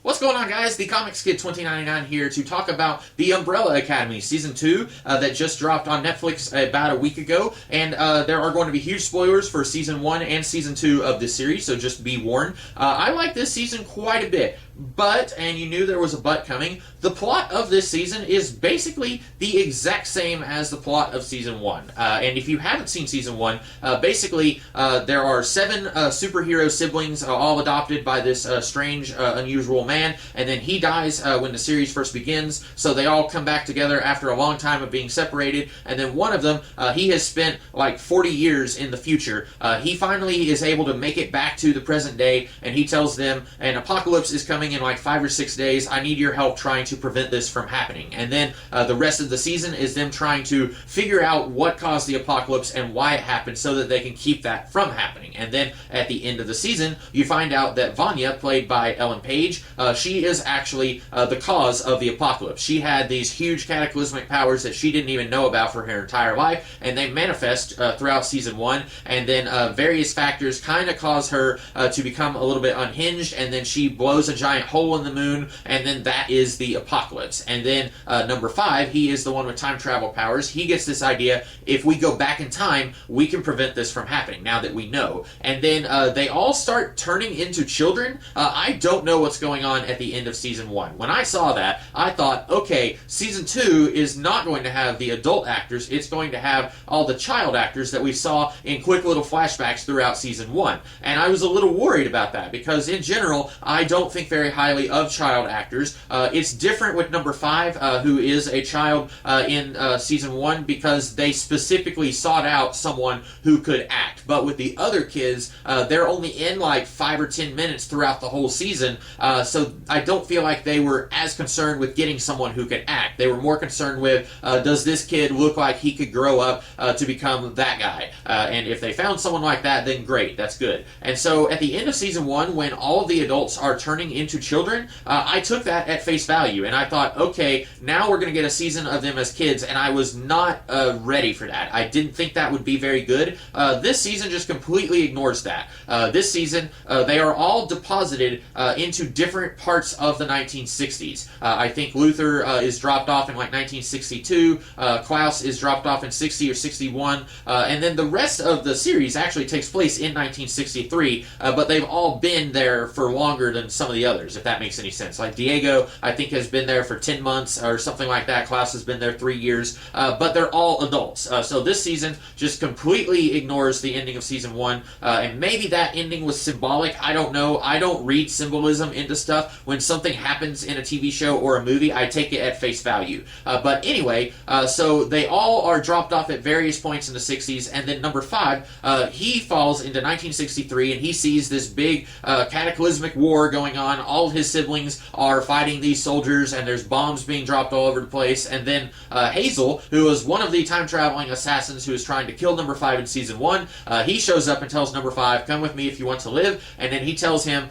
What's going on, guys? The Comics Kid 2099 here to talk about The Umbrella Academy Season 2 that just dropped on Netflix about a week ago. And there are going to be huge spoilers for Season 1 and Season 2 of this series, so just be warned. I like this season quite a bit. But, and you knew there was a but coming, the plot of this season is basically the exact same as the plot of Season 1. And if you haven't seen Season 1, basically there are 7 superhero siblings, all adopted by this strange, unusual man, and then he dies when the series first begins, so they all come back together after a long time of being separated, and then one of them, he has spent like 40 years in the future. He finally is able to make it back to the present day, and he tells them an apocalypse is coming in like 5 or 6 days. I need your help trying to prevent this from happening. And then the rest of the season is them trying to figure out what caused the apocalypse and why it happened so that they can keep that from happening. And then at the end of the season, you find out that Vanya, played by Ellen Page, she is actually the cause of the apocalypse. She had these huge cataclysmic powers that she didn't even know about for her entire life, and they manifest throughout Season 1, and then various factors kind of cause her to become a little bit unhinged, and then she blows a giant hole in the moon, and then that is the apocalypse. And then number 5, he is the one with time travel powers. He gets this idea, if we go back in time, we can prevent this from happening, now that we know. And then they all start turning into children. I don't know what's going on at the end of Season 1. When I saw that, I thought, okay, Season 2 is not going to have the adult actors, it's going to have all the child actors that we saw in quick little flashbacks throughout Season 1. And I was a little worried about that, because in general, I don't think very highly of child actors. It's different with number 5, who is a child in Season 1, because they specifically sought out someone who could act. But with the other kids, they're only in like 5 or 10 minutes throughout the whole season, so I don't feel like they were as concerned with getting someone who could act. They were more concerned with, does this kid look like he could grow up to become that guy? And if they found someone like that, then great, that's good. And so at the end of Season 1, when all of the adults are turning into children, I took that at face value, and I thought, okay, now we're going to get a season of them as kids, and I was not ready for that. I didn't think that would be very good. This season just completely ignores that. This season, they are all deposited into different parts of the 1960s. I think Luther is dropped off in like 1962, Klaus is dropped off in 60 or 61, and then the rest of the series actually takes place in 1963, but they've all been there for longer than some of the others, if that makes any sense. Like Diego, I think, has been there for 10 months or something like that. Klaus has been there 3 years, but they're all adults. So this season just completely ignores the ending of Season 1, and maybe that ending was symbolic. I don't know. I don't read symbolism into stuff. When something happens in a TV show or a movie, I take it at face value. But anyway, so they all are dropped off at various points in the 60s, and then number 5, he falls into 1963, and he sees this big cataclysmic war going on. All of his siblings are fighting these soldiers, and there's bombs being dropped all over the place, and then Hazel, who was one of the time-traveling assassins who was trying to kill number 5 in Season 1, he shows up and tells number 5, come with me if you want to live, and then he tells him,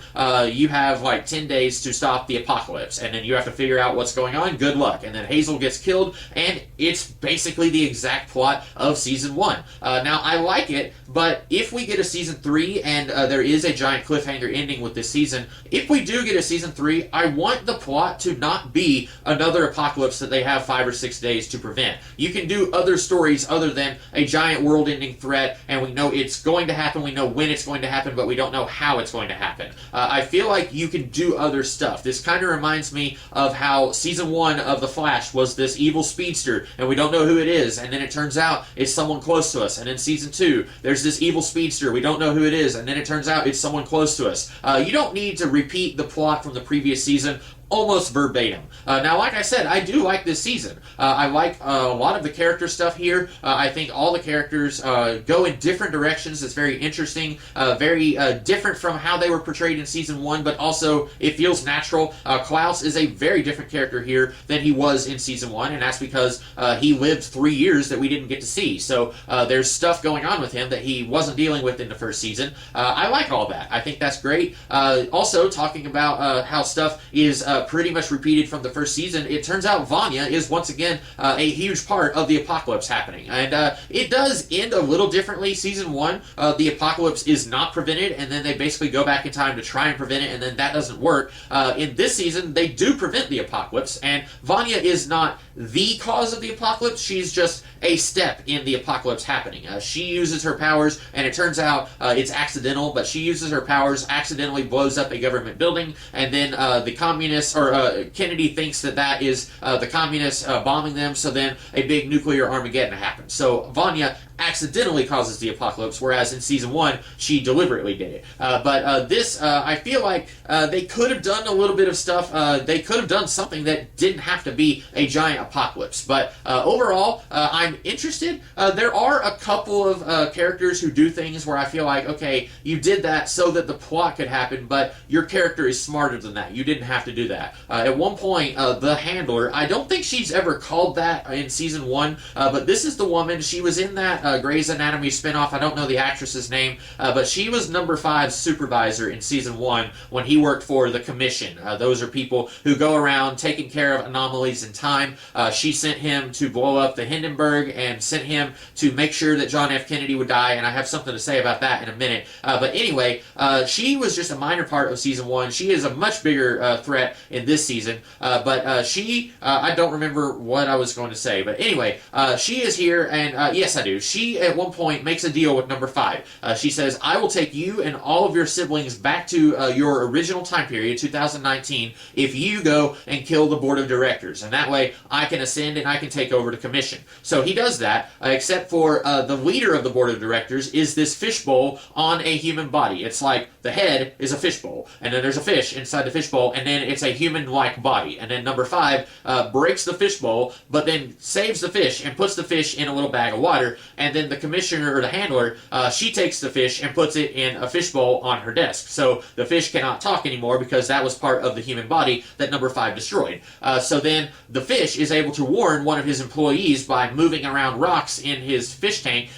you have like 10 days to stop the apocalypse, and then you have to figure out what's going on, good luck. And then Hazel gets killed, and it's basically the exact plot of Season 1. Now, I like it, but if we get a Season 3, and there is a giant cliffhanger ending with this season, if we do get a Season 3, I want the plot to not be another apocalypse that they have 5 or 6 days to prevent. You can do other stories other than a giant world-ending threat, and we know it's going to happen, we know when it's going to happen, but we don't know how it's going to happen. I feel like you can do other stuff. This kind of reminds me of how Season 1 of The Flash was this evil speedster, and we don't know who it is, and then it turns out it's someone close to us. And in Season 2, there's this evil speedster, we don't know who it is, and then it turns out it's someone close to us. You don't need to repeat the plot from the previous season almost verbatim. Now, like I said, I do like this season. I like a lot of the character stuff here. I think all the characters go in different directions. It's very interesting, very different from how they were portrayed in Season 1, but also it feels natural. Klaus is a very different character here than he was in Season 1, and that's because he lived 3 years that we didn't get to see. So there's stuff going on with him that he wasn't dealing with in the first season. I like all that. I think that's great. Also, talking about how stuff is pretty much repeated from the first season. It turns out Vanya is once again a huge part of the apocalypse happening, and it does end a little differently. Season 1, the apocalypse is not prevented, and then they basically go back in time to try and prevent it, and then that doesn't work. In this season, they do prevent the apocalypse, and Vanya is not the cause of the apocalypse. She's just a step in the apocalypse happening. She uses her powers, and it turns out it's accidental, but she uses her powers, accidentally blows up a government building, and then the communists, or Kennedy thinks that is the communists bombing them, so then a big nuclear Armageddon happens. So Vanya accidentally causes the apocalypse, whereas in season 1 she deliberately did it. But this, I feel like they could have done a little bit of stuff. They could have done something that didn't have to be a giant apocalypse. But overall, I'm interested. There are a couple of characters who do things where I feel like, okay, you did that so that the plot could happen, but your character is smarter than that. You didn't have to do that. At one point, the Handler, I don't think she's ever called that in season 1, but this is the woman. She was in that Grey's Anatomy spinoff. I don't know the actress's name, but she was number 5's supervisor in season 1 when he worked for the Commission. Those are people who go around taking care of anomalies in time. She sent him to blow up the Hindenburg and sent him to make sure that John F. Kennedy would die, and I have something to say about that in a minute. But anyway, she was just a minor part of season 1. She is a much bigger threat in this season, but she, I don't remember what I was going to say, but anyway, she is here, and yes, I do. She, at one point, makes a deal with number 5. She says, I will take you and all of your siblings back to your original time period, 2019, if you go and kill the board of directors, and that way I can ascend and I can take over the commission. So he does that, except for the leader of the board of directors is this fishbowl on a human body. It's like the head is a fishbowl, and then there's a fish inside the fishbowl, and then it's a human-like body. And then number 5 breaks the fishbowl, but then saves the fish and puts the fish in a little bag of water, and then the commissioner, or the handler, she takes the fish and puts it in a fishbowl on her desk. So the fish cannot talk anymore because that was part of the human body that number 5 destroyed. So then the fish is able to warn one of his employees by moving around rocks in his fish tank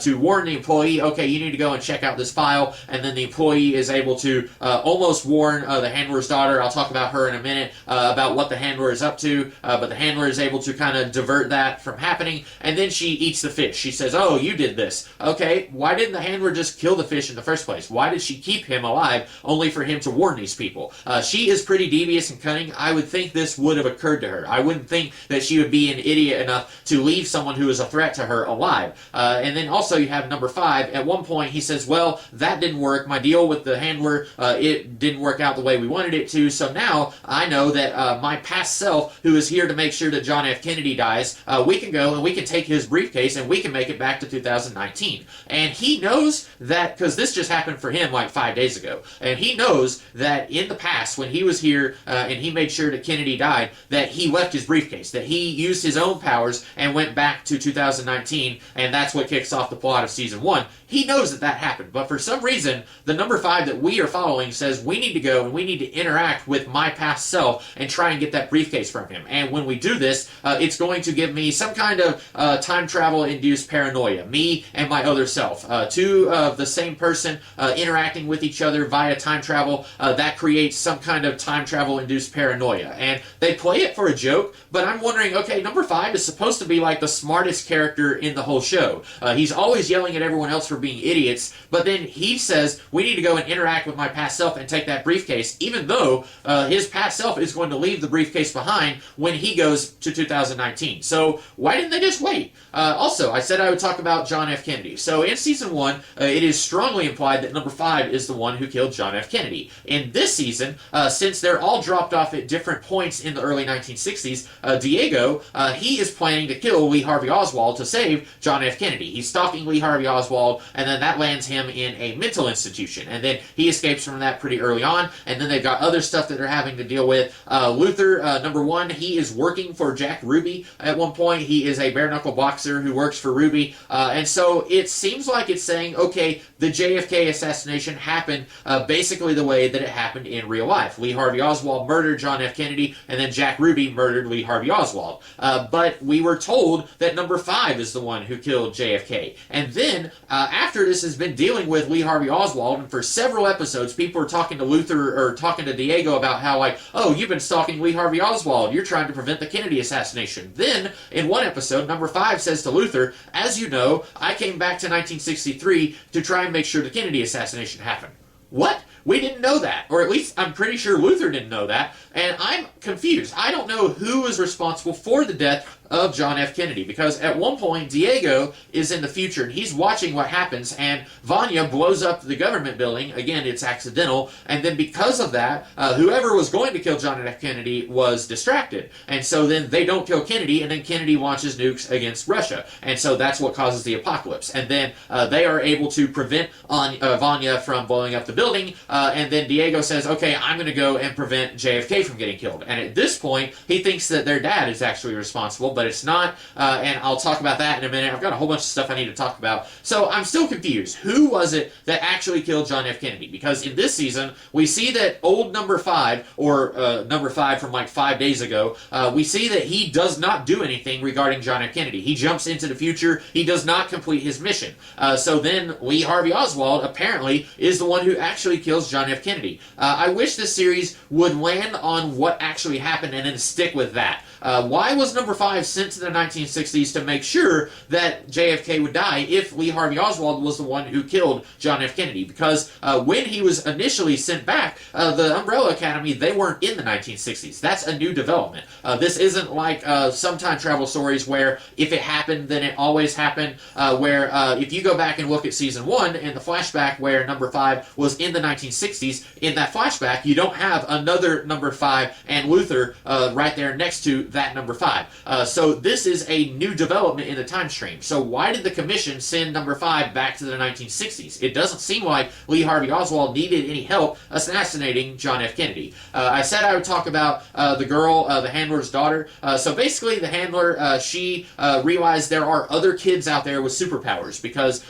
to warn the employee, okay, you need to go and check out this file, and then the employee is able to almost warn the handler's daughter. I'll talk about her in a minute, about what the handler is up to, but the handler is able to kind of divert that from happening, and then she eats the fish. She says, oh, you did this. Okay, why didn't the handler just kill the fish in the first place? Why did she keep him alive only for him to warn these people? She is pretty devious and cunning. I would think this would have occurred to her. I wouldn't think that she would be an idiot enough to leave someone who is a threat to her alive. And then also you have number 5. At one point he says, well, that didn't work. My deal with the handler, it didn't work out the way we wanted it to, so now I know that my past self, who is here to make sure that John F. Kennedy dies, we can go and we can take his briefcase and we can make it back to 2019. And he knows that, because this just happened for him like 5 days ago, and he knows that in the past when he was here and he made sure that Kennedy died, that he left his briefcase, that he used his own powers and went back to 2019, and that's what kicks off the plot of season 1. He knows that that happened, but for some reason, the number 5 that we are following says we need to go and we need to interact with my past self and try and get that briefcase from him. And when we do this, it's going to give me some kind of time travel-induced paranoia. Me and my other self. Two of the same person interacting with each other via time travel, that creates some kind of time travel-induced paranoia. And they play it for a joke, but I'm wondering, okay, number 5 is supposed to be like the smartest character in the whole show. He's always yelling at everyone else for being idiots, but then he says, we need to go and interact with my past self and take that briefcase, even though his past self is going to leave the briefcase behind when he goes to 2019. So why didn't they just wait? Also, I said I would talk about John F. Kennedy. So in season 1, it is strongly implied that number 5 is the one who killed John F. Kennedy. In this season, since they're all dropped off at different points in the early 1960s, Diego, he is planning to kill Lee Harvey Oswald to save John F. Kennedy. He's stalking Lee Harvey Oswald, and then that lands him in a mental institution. And then he escapes from that pretty early on, and then they've got other stuff that they're having to deal with. Luther, number 1, he is working for Jack Ruby at one point. He is a bare-knuckle boxer who works for Ruby, Kennedy. And so it seems like it's saying, okay, the JFK assassination happened basically the way that it happened in real life. Lee Harvey Oswald murdered John F. Kennedy, and then Jack Ruby murdered Lee Harvey Oswald. But we were told that number 5 is the one who killed JFK. And then, after this has been dealing with Lee Harvey Oswald, and for several episodes, people are talking to Luther, or talking to Diego about how, like, oh, you've been stalking Lee Harvey Oswald, you're trying to prevent the Kennedy assassination. Then, in one episode, number 5 says to Luther, as you know, I came back to 1963 to try and make sure the Kennedy assassination happened. What? We didn't know that, or at least I'm pretty sure Luther didn't know that, and I'm confused. I don't know who is responsible for the death of John F. Kennedy, because at one point Diego is in the future and he's watching what happens, and Vanya blows up the government building. Again, it's accidental, and then because of that, whoever was going to kill John F. Kennedy was distracted, and so then they don't kill Kennedy, and then Kennedy launches nukes against Russia, and so that's what causes the apocalypse. And then they are able to prevent Vanya from blowing up the building, and then Diego says, okay, I'm going to go and prevent JFK from getting killed. And at this point, he thinks that their dad is actually responsible, but it's not, and I'll talk about that in a minute. I've got a whole bunch of stuff I need to talk about. So I'm still confused. Who was it that actually killed John F. Kennedy? Because in this season, we see that old number 5, or number 5 from like 5 days ago, we see that he does not do anything regarding John F. Kennedy. He jumps into the future. He does not complete his mission. So then Lee Harvey Oswald apparently is the one who actually kills John F. Kennedy. I wish this series would land on what actually happened and then stick with that. Why was number 5 sent to the 1960s to make sure that JFK would die if Lee Harvey Oswald was the one who killed John F. Kennedy? Because when he was initially sent back, the Umbrella Academy, they weren't in the 1960s. That's a new development. This isn't like some time travel stories where if it happened, then it always happened, where if you go back and look at season 1 in the flashback where number 5 was in the 1960s, in that flashback, you don't have another number 5 and Luther right there next to that number 5. So this is a new development in the time stream. So why did the commission send number 5 back to the 1960s? It doesn't seem like Lee Harvey Oswald needed any help assassinating John F. Kennedy. I said I would talk about the girl, the handler's daughter. So basically the handler, she realized there are other kids out there with superpowers, because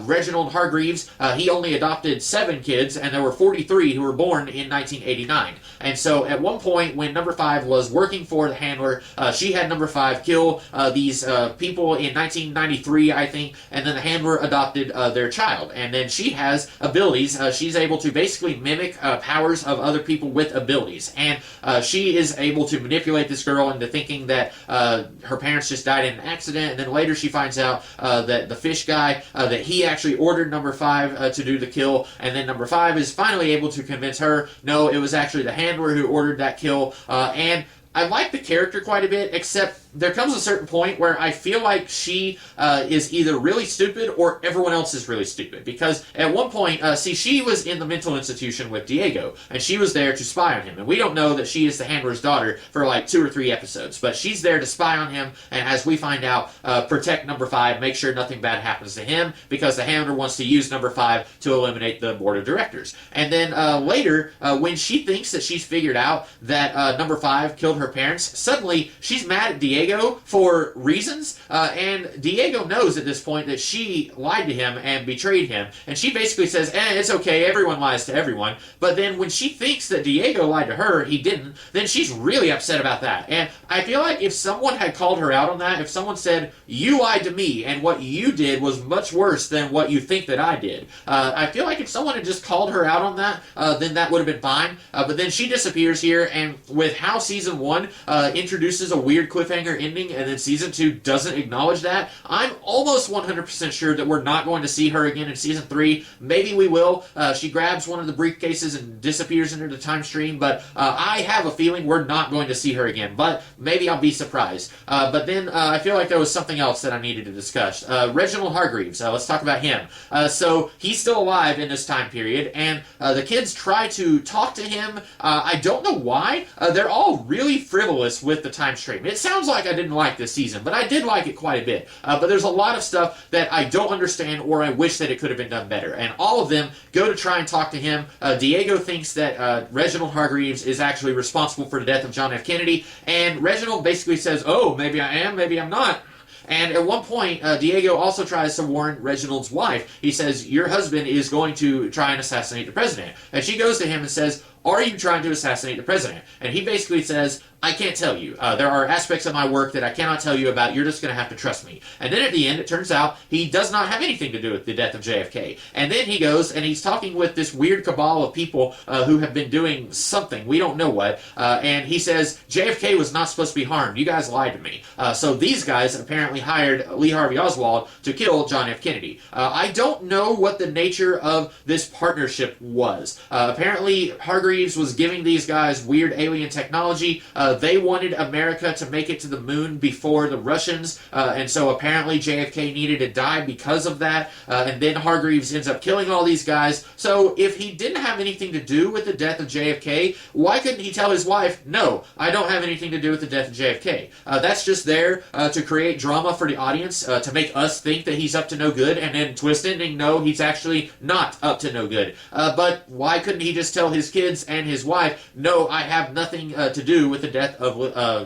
Reginald Hargreaves, he only adopted 7 kids, and there were 43 who were born in 1989. And so at one point when number 5 was working for the handler, she had number 5 kill these people in 1993, I think, and then the handler adopted their child. And then she has abilities. She's able to basically mimic powers of other people with abilities. And she is able to manipulate this girl into thinking that her parents just died in an accident, and then later she finds out that the fish guy, that he actually ordered number 5 to do the kill, and then number 5 is finally able to convince her, no, it was actually the handler who ordered that kill, and I like the character quite a bit, except there comes a certain point where I feel like she is either really stupid or everyone else is really stupid. Because at one point, she was in the mental institution with Diego, and she was there to spy on him. And we don't know that she is the handler's daughter for like 2 or 3 episodes, but she's there to spy on him, and as we find out, protect number 5, make sure nothing bad happens to him, because the handler wants to use number 5 to eliminate the board of directors. And then later, when she thinks that she's figured out that number 5 killed her parents, suddenly she's mad at Diego for reasons, and Diego knows at this point that she lied to him and betrayed him, and she basically says, it's okay, everyone lies to everyone. But then when she thinks that Diego lied to her, he didn't, then she's really upset about that. And I feel like if someone had called her out on that, if someone said, you lied to me, and what you did was much worse than what you think that I did, I feel like if someone had just called her out on that, then that would have been fine. But then she disappears here, and with how season 1 introduces a weird cliffhanger ending, and then season 2 doesn't acknowledge that, I'm almost 100% sure that we're not going to see her again in season 3. Maybe we will. She grabs one of the briefcases and disappears into the time stream, but I have a feeling we're not going to see her again, but maybe I'll be surprised. But then I feel like there was something else that I needed to discuss. Reginald Hargreaves, let's talk about him. So he's still alive in this time period, and the kids try to talk to him. I don't know why. They're all really frivolous with the time stream. It sounds like I didn't like this season, but I did like it quite a bit. But there's a lot of stuff that I don't understand, or I wish that it could have been done better. And all of them go to try and talk to him. Diego thinks that Reginald Hargreaves is actually responsible for the death of John F. Kennedy, and Reginald basically says, oh, maybe I am, maybe I'm not. And at one point, Diego also tries to warn Reginald's wife. He says, your husband is going to try and assassinate the president. And she goes to him and says, are you trying to assassinate the president? And he basically says, I can't tell you. There are aspects of my work that I cannot tell you about. You're just going to have to trust me. And then at the end, it turns out he does not have anything to do with the death of JFK. And then he goes and he's talking with this weird cabal of people who have been doing something. We don't know what. And he says, JFK was not supposed to be harmed. You guys lied to me. So these guys apparently hired Lee Harvey Oswald to kill John F. Kennedy. I don't know what the nature of this partnership was. Apparently, Hargreaves was giving these guys weird alien technology. They wanted America to make it to the moon before the Russians, and so apparently JFK needed to die because of that, and then Hargreaves ends up killing all these guys. So if he didn't have anything to do with the death of JFK, why couldn't he tell his wife, no, I don't have anything to do with the death of JFK? That's just there to create drama for the audience, to make us think that he's up to no good, and then twist it and no, he's actually not up to no good. But why couldn't he just tell his kids and his wife, no, I have nothing to do with the death of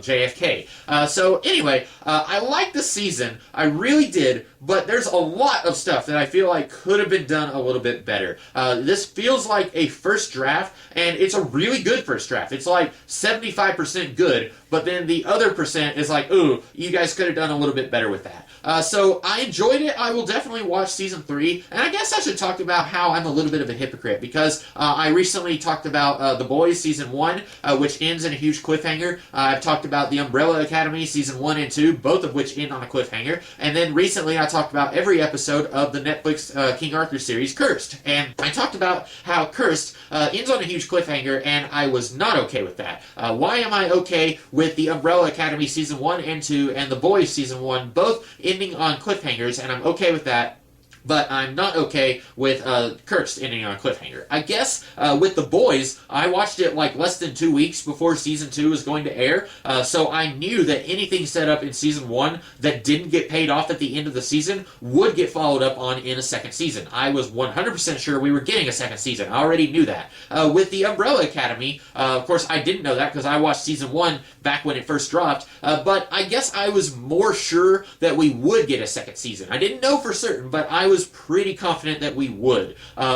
JFK. So anyway, I like the season. I really did, but there's a lot of stuff that I feel like could have been done a little bit better. This feels like a first draft, and it's a really good first draft. It's like 75% good, but then the other percent is like, ooh, you guys could have done a little bit better with that. So I enjoyed it. I will definitely watch season 3, and I guess I should talk about how I'm a little bit of a hypocrite, because I recently talked about The Boys season 1, which ends in a huge cliffhanger. I've talked about The Umbrella Academy season 1 and 2, both of which end on a cliffhanger, and then recently I talked about every episode of the Netflix King Arthur series, Cursed, and I talked about how Cursed ends on a huge cliffhanger, and I was not okay with that. Why am I okay with The Umbrella Academy season 1 and 2 and The Boys season 1 both ending on cliffhangers, and I'm okay with that? But I'm not okay with Cursed ending on a cliffhanger. I guess with The Boys, I watched it like less than 2 weeks before season 2 was going to air, so I knew that anything set up in season 1 that didn't get paid off at the end of the season would get followed up on in a second season. I was 100% sure we were getting a second season. I already knew that. With The Umbrella Academy, of course I didn't know that because I watched season 1 back when it first dropped, but I guess I was more sure that we would get a second season. I didn't know for certain, but I was pretty confident that we would.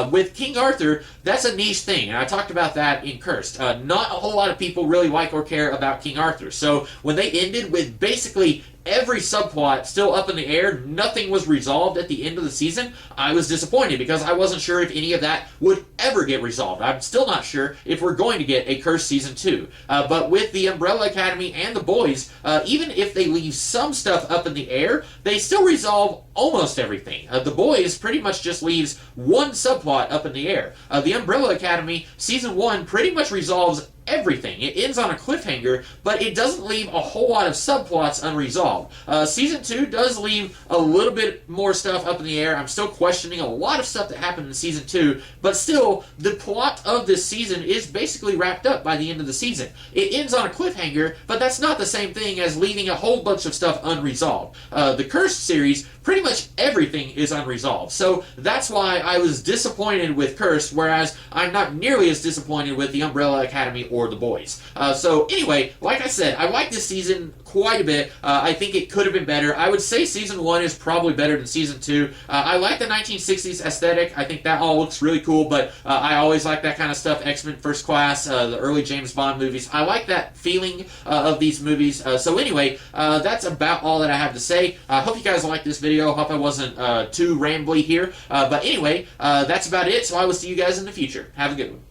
With King Arthur, that's a niche thing, and I talked about that in Cursed. Not a whole lot of people really like or care about King Arthur, so when they ended with basically every subplot still up in the air, nothing was resolved at the end of the season, I was disappointed because I wasn't sure if any of that would ever get resolved. I'm still not sure if we're going to get a Cursed season 2. But with The Umbrella Academy and The Boys, even if they leave some stuff up in the air, they still resolve almost everything. The Boys pretty much just leaves one subplot up in the air. The Umbrella Academy season 1 pretty much resolves everything. It ends on a cliffhanger, but it doesn't leave a whole lot of subplots unresolved. Season 2 does leave a little bit more stuff up in the air. I'm still questioning a lot of stuff that happened in Season 2, but still, the plot of this season is basically wrapped up by the end of the season. It ends on a cliffhanger, but that's not the same thing as leaving a whole bunch of stuff unresolved. The Cursed series, pretty much everything is unresolved, so that's why I was disappointed with Cursed, whereas I'm not nearly as disappointed with The Umbrella Academy or The Boys. So anyway, like I said, I like this season quite a bit. I think it could have been better. I would say season 1 is probably better than season 2. I like the 1960s aesthetic. I think that all looks really cool, but I always like that kind of stuff. X-Men First Class, the early James Bond movies. I like that feeling of these movies. So anyway, that's about all that I have to say. I hope you guys liked this video. Hope I wasn't too rambly here. But anyway, that's about it. So I will see you guys in the future. Have a good one.